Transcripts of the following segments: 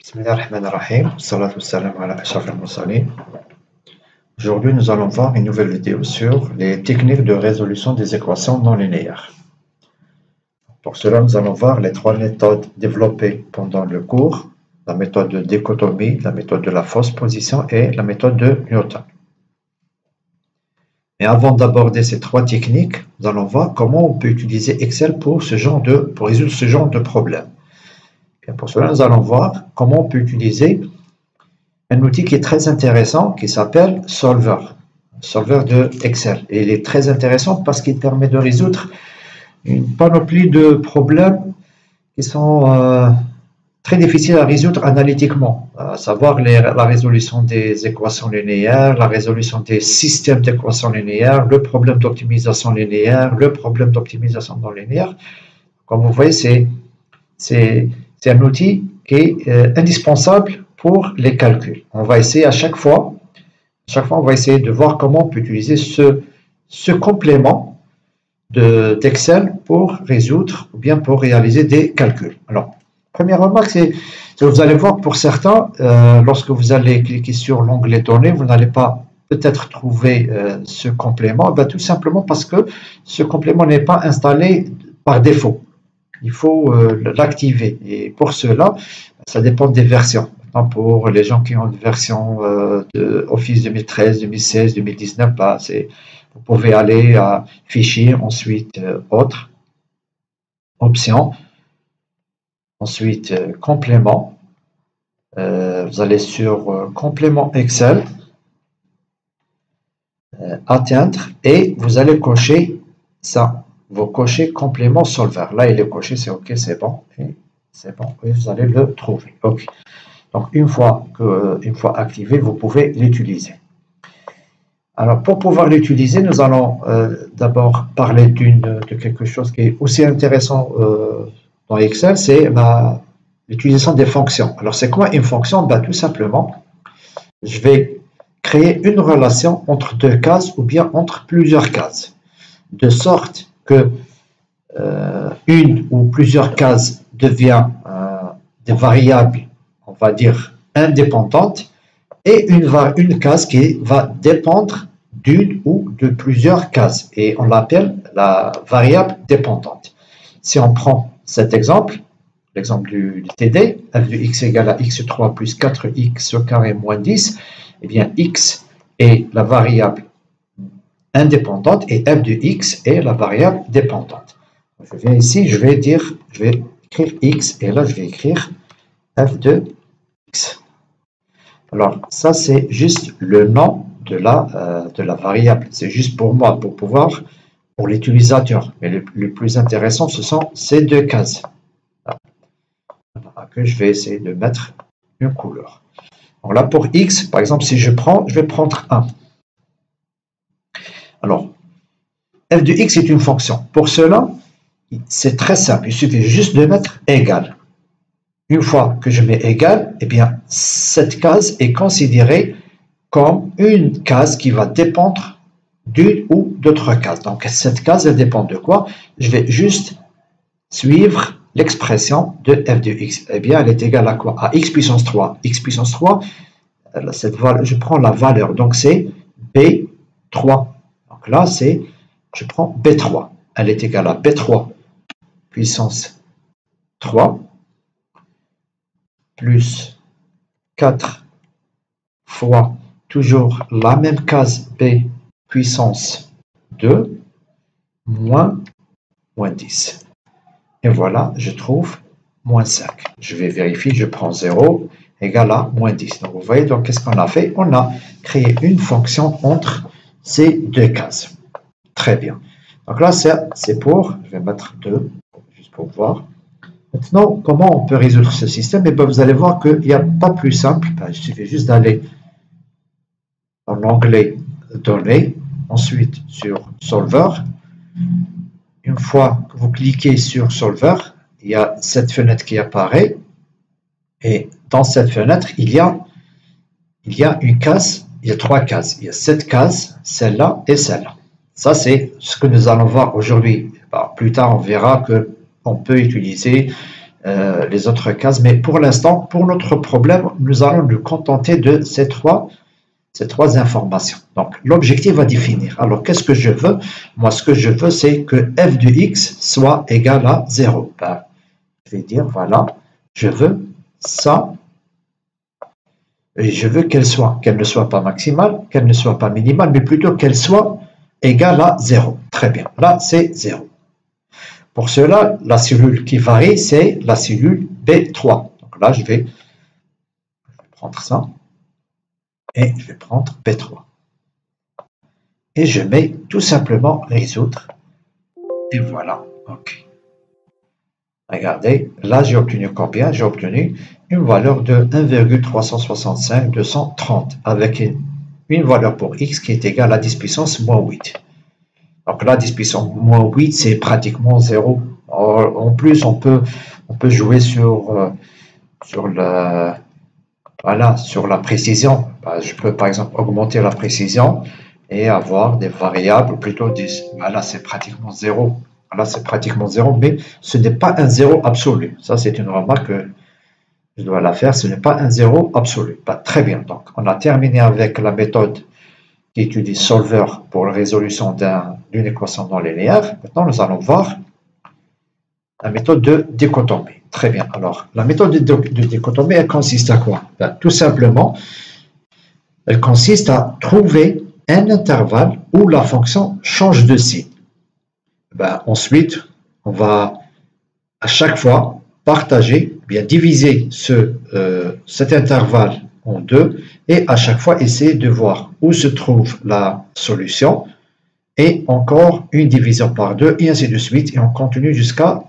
Bismillahirrahmanirrahim. Salatu wassalam ala ashraf al-mursalin. Aujourd'hui, nous allons voir une nouvelle vidéo sur les techniques de résolution des équations non linéaires. Pour cela, nous allons voir les trois méthodes développées pendant le cours, la méthode de dichotomie, la méthode de la fausse position et la méthode de Newton. Mais avant d'aborder ces trois techniques, nous allons voir comment on peut utiliser Excel pour résoudre ce genre de problème. Et pour cela, nous allons voir comment on peut utiliser un outil qui est très intéressant, qui s'appelle Solver, Solver de Excel. Et il est très intéressant parce qu'il permet de résoudre une panoplie de problèmes qui sont très difficiles à résoudre analytiquement, à savoir la résolution des équations linéaires, la résolution des systèmes d'équations linéaires, le problème d'optimisation linéaire, le problème d'optimisation non linéaire. Comme vous voyez, c'est un outil qui est indispensable pour les calculs. On va essayer à chaque fois, on va essayer de voir comment on peut utiliser ce complément d'Excel pour résoudre ou bien pour réaliser des calculs. Alors, première remarque, c'est que vous allez voir pour certains, lorsque vous allez cliquer sur l'onglet données, vous n'allez pas peut-être trouver ce complément, tout simplement parce que ce complément n'est pas installé par défaut. Il faut l'activer et pour cela, ça dépend des versions. Pour les gens qui ont une version de Office 2013, 2016, 2019, vous pouvez aller à Fichier, ensuite Autres, Options, ensuite Complément. Vous allez sur Complément Excel, Atteindre et vous allez cocher ça. Vous cochez complément solver. Là, il est coché, c'est OK, c'est bon. C'est bon, et vous allez le trouver. OK. Donc, une fois activé, vous pouvez l'utiliser. Alors, pour pouvoir l'utiliser, nous allons d'abord parler de quelque chose qui est aussi intéressant dans Excel, c'est l'utilisation des fonctions. Alors, c'est quoi une fonction? Tout simplement, je vais créer une relation entre deux cases ou bien entre plusieurs cases, de sorte que une ou plusieurs cases deviennent des variables, on va dire, indépendantes, et une case qui va dépendre d'une ou de plusieurs cases, et on l'appelle la variable dépendante. Si on prend cet exemple, l'exemple du TD, f de x égale à x3 plus 4x au carré moins 10, eh bien x est la variable indépendante et f de x est la variable dépendante. Je viens ici, je vais écrire x et là je vais écrire f de x. Alors ça c'est juste le nom de la variable, c'est juste pour moi, pour l'utilisateur. Mais le plus intéressant ce sont ces deux cases. Que je vais essayer de mettre une couleur. Alors là pour x, par exemple, si je vais prendre 1. Alors, f de x est une fonction. Pour cela, c'est très simple. Il suffit juste de mettre égal. Une fois que je mets égal, eh bien, cette case est considérée comme une case qui va dépendre d'une ou d'autres cases. Donc, cette case, elle dépend de quoi? Je vais juste suivre l'expression de f de x. Eh bien, elle est égale à quoi? À x puissance 3. X puissance 3, je prends la valeur. Donc, c'est B3. Donc là, je prends B3. Elle est égale à B3 puissance 3 plus 4 fois toujours la même case B puissance 2 moins 10. Et voilà, je trouve moins 5. Je vais vérifier, je prends 0 égale à moins 10. Donc vous voyez, donc qu'est-ce qu'on a fait? On a créé une fonction entre ces deux cases. Très bien. Donc là, c'est pour, je vais mettre 2, juste pour voir. Maintenant, comment on peut résoudre ce système? Et bien, vous allez voir qu'il n'y a pas plus simple. Il suffit juste d'aller dans l'onglet Données, ensuite sur Solver. Une fois que vous cliquez sur Solver, il y a cette fenêtre qui apparaît. Et dans cette fenêtre, il y a une case. Il y a trois cases. Il y a cette case, celle-là et celle-là. Ça, c'est ce que nous allons voir aujourd'hui. Plus tard, on verra qu'on peut utiliser les autres cases, mais pour l'instant, pour notre problème, nous allons nous contenter de ces trois informations. Donc, l'objectif va définir. Alors, qu'est-ce que je veux? Moi, ce que je veux, c'est que f de x soit égal à 0. Ben, je vais dire, voilà, je veux ça, et je veux qu'elle ne soit pas maximale, qu'elle ne soit pas minimale, mais plutôt qu'elle soit égale à 0. Très bien, là, c'est 0. Pour cela, la cellule qui varie, c'est la cellule B3. Donc là, je vais prendre ça. Et je vais prendre B3. Et je mets tout simplement résoudre. Et voilà. OK. Regardez, là j'ai obtenu combien? J'ai obtenu une valeur de 1,365 230 avec une valeur pour x qui est égale à 10 puissance moins 8. Donc là, 10 puissance moins 8, c'est pratiquement 0. En plus, on peut jouer sur la précision. Je peux par exemple augmenter la précision et avoir des variables, plutôt 10. Là, c'est pratiquement 0. Là, c'est pratiquement 0, mais ce n'est pas un 0 absolu. Ça, c'est une remarque que je dois la faire. Ce n'est pas un 0 absolu. Très bien. Donc, on a terminé avec la méthode qui utilise solver pour la résolution d'une équation non linéaire. Maintenant, nous allons voir la méthode de dichotomie. Très bien. Alors, la méthode de dichotomie, elle consiste à quoi? Tout simplement, elle consiste à trouver un intervalle où la fonction change de signe. Ensuite, on va à chaque fois partager, bien diviser cet intervalle en deux et à chaque fois essayer de voir où se trouve la solution et encore une division par deux et ainsi de suite et on continue jusqu'à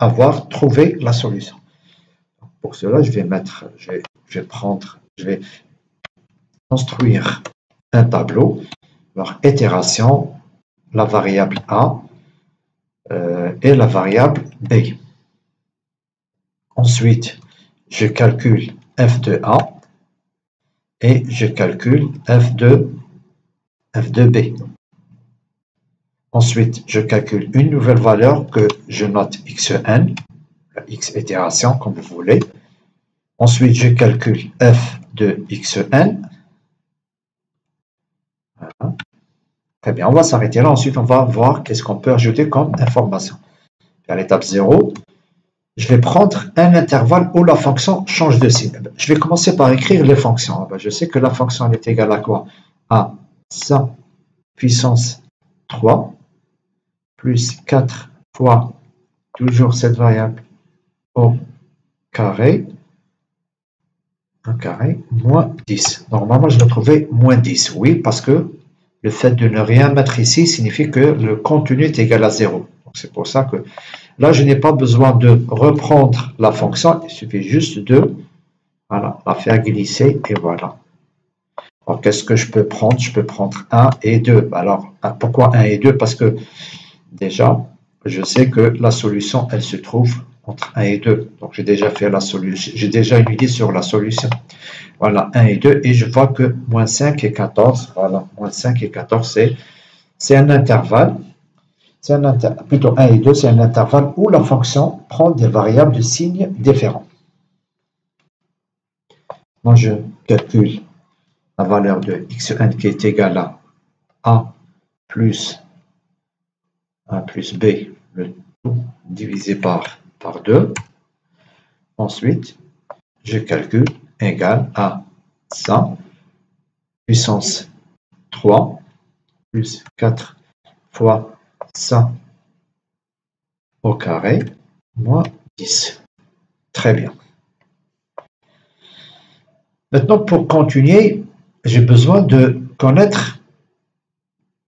avoir trouvé la solution. Pour cela, je vais construire un tableau, alors itération, la variable A et la variable B. Ensuite, je calcule f de A et je calcule f de B. Ensuite, je calcule une nouvelle valeur que je note xn, x itération comme vous voulez. Ensuite, je calcule f de xn. Voilà. Très bien, on va s'arrêter là. Ensuite, on va voir qu'est-ce qu'on peut ajouter comme information. À l'étape 0, je vais prendre un intervalle où la fonction change de signe. Je vais commencer par écrire les fonctions. Je sais que la fonction est égale à quoi? À 100 puissance 3 plus 4 fois toujours cette variable au carré, moins 10. Normalement, je dois trouver moins 10. Oui, parce que le fait de ne rien mettre ici signifie que le contenu est égal à 0. C'est pour ça que là, je n'ai pas besoin de reprendre la fonction. Il suffit juste de la faire glisser et voilà. Alors, qu'est-ce que je peux prendre? Je peux prendre 1 et 2. Alors, pourquoi 1 et 2? Parce que déjà, je sais que la solution, elle se trouve entre 1 et 2. Donc, j'ai déjà fait la solution. J'ai déjà une idée sur la solution. Voilà, 1 et 2. Et je vois que moins 5 et 14, voilà, moins 5 et 14, c'est un intervalle. Plutôt 1 et 2, c'est un intervalle où la fonction prend des variables de signes différents. Donc, je calcule la valeur de xn qui est égale à a plus b, le tout divisé par 2. Ensuite, je calcule égal à 100 puissance 3 plus 4 fois 100 au carré moins 10. Très bien. Maintenant, pour continuer, j'ai besoin de connaître,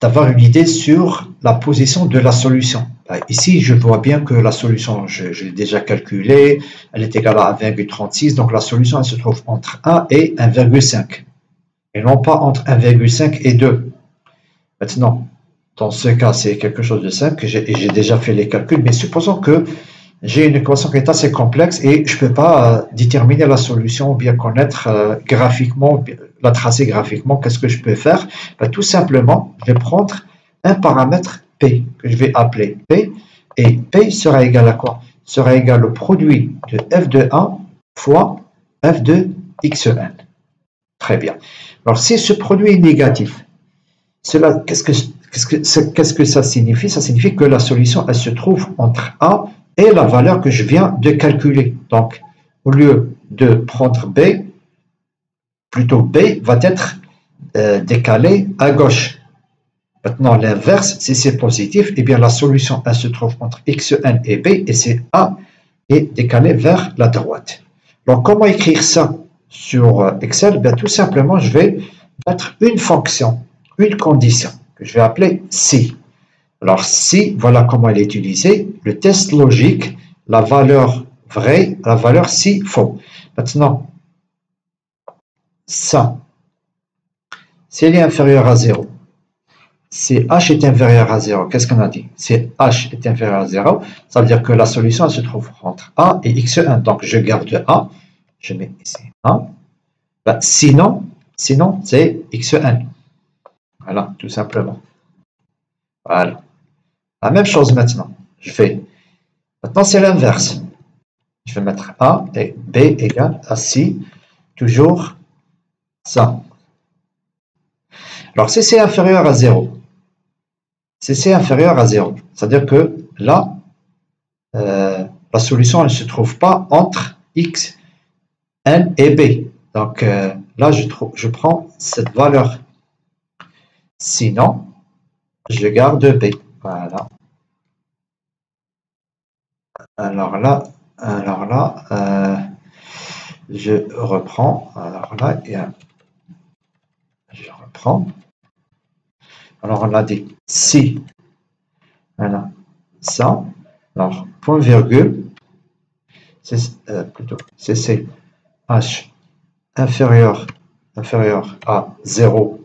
d'avoir une idée sur la position de la solution. Ici, je vois bien que la solution, je l'ai déjà calculée, elle est égale à 1,36, donc la solution, elle se trouve entre 1 et 1,5, et non pas entre 1,5 et 2. Maintenant, dans ce cas, c'est quelque chose de simple, et j'ai déjà fait les calculs, mais supposons que j'ai une équation qui est assez complexe et je ne peux pas déterminer la solution ou bien connaître graphiquement, la tracer graphiquement. Qu'est-ce que je peux faire? Tout simplement, je vais prendre un paramètre P que je vais appeler P et P sera égal à quoi? sera égal au produit de f de A fois f de xn. Très bien. Alors, si ce produit est négatif, qu'est-ce que ça signifie? Ça signifie que la solution, elle se trouve entre A et la valeur que je viens de calculer. Donc, au lieu de prendre B, plutôt B va être décalé à gauche. Maintenant, l'inverse, si c'est positif, eh bien la solution, elle se trouve entre xn et B, et c'est A est décalé vers la droite. Donc, comment écrire ça sur Excel? Bien, tout simplement, je vais mettre une fonction, une condition, que je vais appeler si. Alors, si, voilà comment elle est utilisée. Le test logique, la valeur vraie, la valeur si faux. Maintenant, ça, si elle est inférieure à 0, si h est inférieur à 0, qu'est-ce qu'on a dit? Si h est inférieur à 0, ça veut dire que la solution elle se trouve entre a et xn. Donc, je garde a, je mets ici a. Ben, sinon c'est xn. Voilà, tout simplement. Voilà. La même chose maintenant. Maintenant, c'est l'inverse. Je vais mettre a et b égale à si, toujours ça. Alors, si c'est inférieur à 0, c'est-à-dire que là, la solution elle ne se trouve pas entre x, n et b. Donc là, je prends cette valeur. Sinon, je garde b. Voilà. Alors là, je reprends. Alors là, je reprends. Alors on a dit si, voilà, ça, alors point virgule, c'est h inférieur à 0,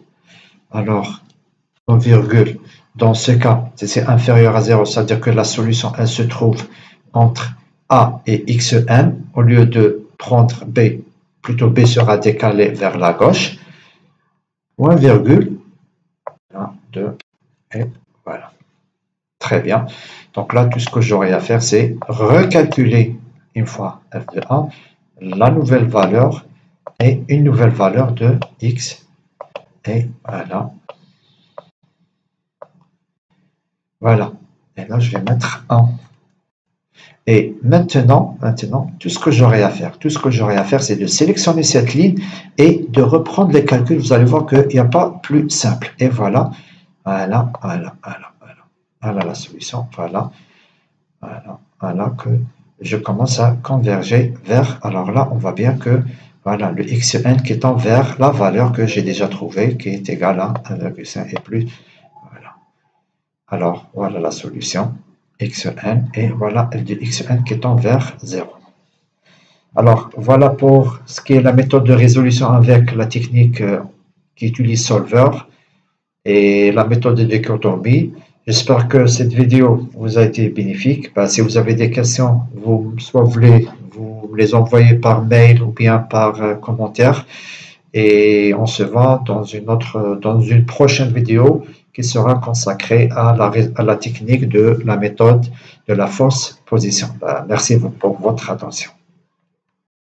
alors point virgule, dans ce cas, c'est inférieur à 0, c'est-à-dire que la solution, elle se trouve entre a et xn, au lieu de prendre b, plutôt b sera décalé vers la gauche, point virgule, 1, 2, et voilà. Très bien. Donc là, tout ce que j'aurai à faire, c'est recalculer une fois f de a, la nouvelle valeur et une nouvelle valeur de x. Et voilà. Voilà. Et là, je vais mettre 1. Et maintenant, tout ce que j'aurai à faire, c'est de sélectionner cette ligne et de reprendre les calculs. Vous allez voir qu'il n'y a pas plus simple. Et voilà. Voilà la solution, voilà que je commence à converger vers, alors là, on voit bien que, voilà, le xn qui tend vers la valeur que j'ai déjà trouvée, qui est égale à 1,5 et plus, voilà. Alors, voilà la solution, xn, et voilà f de xn qui tend vers 0. Alors, voilà pour ce qui est la méthode de résolution avec la technique qui utilise Solver et la méthode de dichotomie. J'espère que cette vidéo vous a été bénéfique. Si vous avez des questions, soit vous les envoyez par mail ou bien par commentaire. Et on se voit dans une prochaine vidéo qui sera consacrée à la technique de la méthode de la fausse position. Merci pour votre attention.